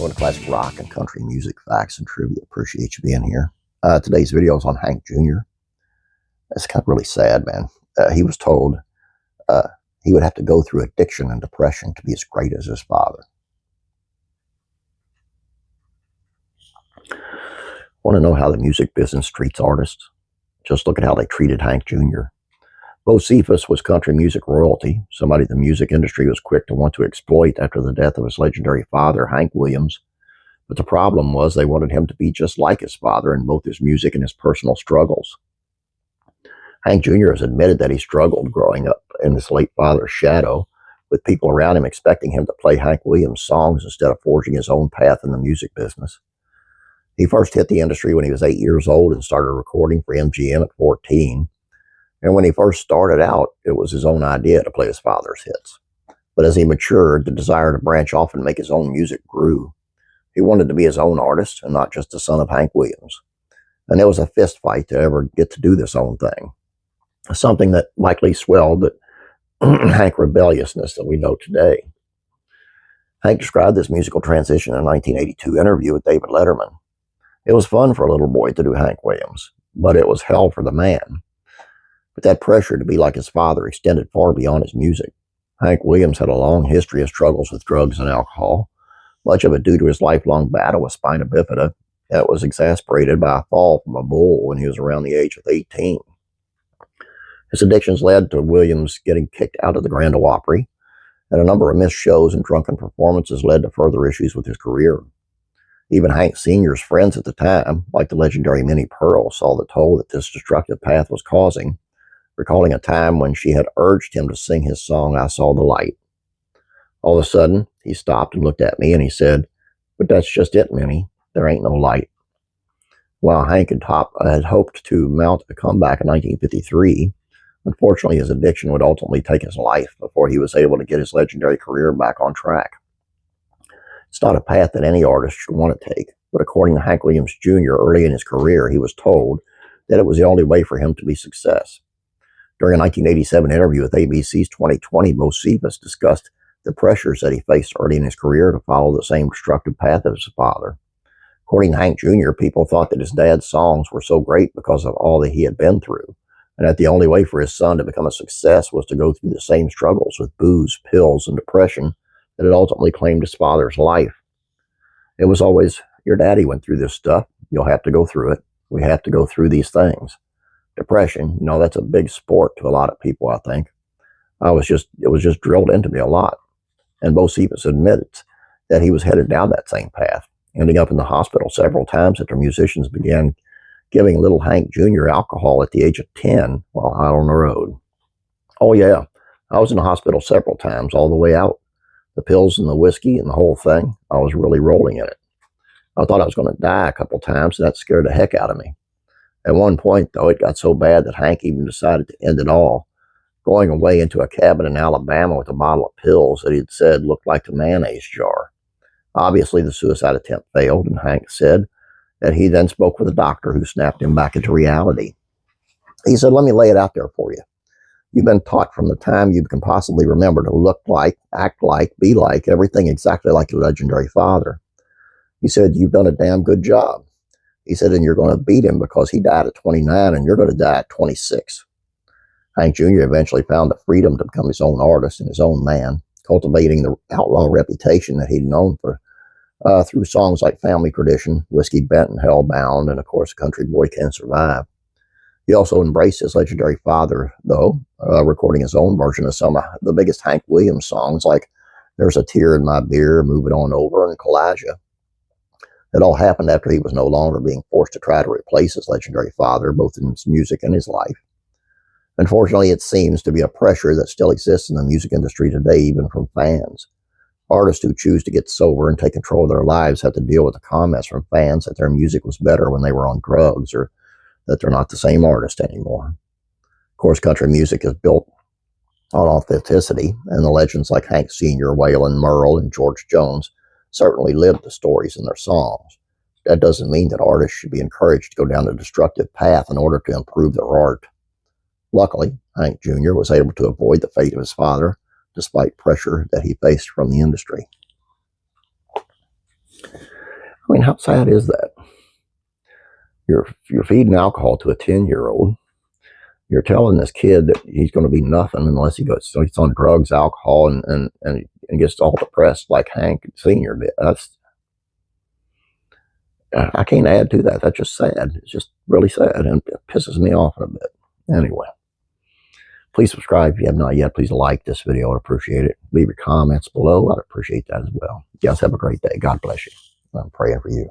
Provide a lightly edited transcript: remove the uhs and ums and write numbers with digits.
Welcome to Classic Rock and Country Music Facts and Trivia. Appreciate you being here. Today's video is on Hank Jr. It's kind of really sad, man. He was told he would have to go through addiction and depression to be as great as his father. Want to know how the music business treats artists? Just look at how they treated Hank Jr. Bocephus was country music royalty, somebody the music industry was quick to want to exploit after the death of his legendary father, Hank Williams. But the problem was they wanted him to be just like his father in both his music and his personal struggles. Hank Jr. has admitted that he struggled growing up in his late father's shadow, with people around him expecting him to play Hank Williams songs instead of forging his own path in the music business. He first hit the industry when he was 8 years old and started recording for MGM at 14. And when he first started out, it was his own idea to play his father's hits. But as he matured, the desire to branch off and make his own music grew. He wanted to be his own artist and not just the son of Hank Williams. And there was a fist fight to ever get to do this own thing. Something that likely swelled the Hank rebelliousness that we know today. Hank described this musical transition in a 1982 interview with David Letterman. It was fun for a little boy to do Hank Williams, but it was hell for the man. But that pressure to be like his father extended far beyond his music. Hank Williams had a long history of struggles with drugs and alcohol, much of it due to his lifelong battle with spina bifida that was exacerbated by a fall from a bull when he was around the age of 18. His addictions led to Williams getting kicked out of the Grand Ole Opry, and a number of missed shows and drunken performances led to further issues with his career. Even Hank Sr.'s friends at the time, like the legendary Minnie Pearl, saw the toll that this destructive path was causing, recalling a time when she had urged him to sing his song, "I Saw the Light." All of a sudden, he stopped and looked at me and he said, "But that's just it, Minnie. There ain't no light." While Hank had hoped to mount a comeback in 1953, unfortunately his addiction would ultimately take his life before he was able to get his legendary career back on track. It's not a path that any artist should want to take, but according to Hank Williams Jr., early in his career, he was told that it was the only way for him to be success. During a 1987 interview with ABC's 2020, Bocephus discussed the pressures that he faced early in his career to follow the same destructive path as his father. According to Hank Jr., people thought that his dad's songs were so great because of all that he had been through, and that the only way for his son to become a success was to go through the same struggles with booze, pills, and depression that had ultimately claimed his father's life. It was always, "Your daddy went through this stuff. You'll have to go through it. We have to go through these things." Depression, that's a big sport to a lot of people, I think. It was just drilled into me a lot. And Bocephus admits that he was headed down that same path, ending up in the hospital several times after musicians began giving little Hank Jr. alcohol at the age of 10 while out on the road. Oh yeah, I was in the hospital several times all the way out. The pills and the whiskey and the whole thing, I was really rolling in it. I thought I was going to die a couple times, and that scared the heck out of me. At one point, though, it got so bad that Hank even decided to end it all, going away into a cabin in Alabama with a bottle of pills that he'd said looked like a mayonnaise jar. Obviously, the suicide attempt failed, and Hank said that he then spoke with a doctor who snapped him back into reality. He said, "Let me lay it out there for you. You've been taught from the time you can possibly remember to look like, act like, be like, everything exactly like your legendary father." He said, "You've done a damn good job." He said, "And you're going to beat him because he died at 29 and you're going to die at 26. Hank Jr. eventually found the freedom to become his own artist and his own man, cultivating the outlaw reputation that he'd known for through songs like Family Tradition, Whiskey Bent and Hellbound, and of course, Country Boy Can Survive. He also embraced his legendary father, though, recording his own version of some of the biggest Hank Williams songs like There's a Tear in My Beer, Move It On Over, and Kalijah. It all happened after he was no longer being forced to try to replace his legendary father, both in his music and his life. Unfortunately, it seems to be a pressure that still exists in the music industry today, even from fans. Artists who choose to get sober and take control of their lives have to deal with the comments from fans that their music was better when they were on drugs or that they're not the same artist anymore. Of course, country music is built on authenticity, and the legends like Hank Sr., Waylon, Merle, and George Jones certainly lived the stories in their songs. That doesn't mean that artists should be encouraged to go down a destructive path in order to improve their art. Luckily, Hank Jr. was able to avoid the fate of his father, despite pressure that he faced from the industry. I mean, how sad is that? You're feeding alcohol to a 10-year-old. You're telling this kid that he's going to be nothing unless he goes, so he's on drugs, alcohol, and gets all depressed like Hank Sr. did. I can't add to that. That's just sad. It's just really sad, and it pisses me off a bit. Anyway, please subscribe if you have not yet. Please like this video. I'd appreciate it. Leave your comments below. I'd appreciate that as well. You guys have a great day. God bless you. I'm praying for you.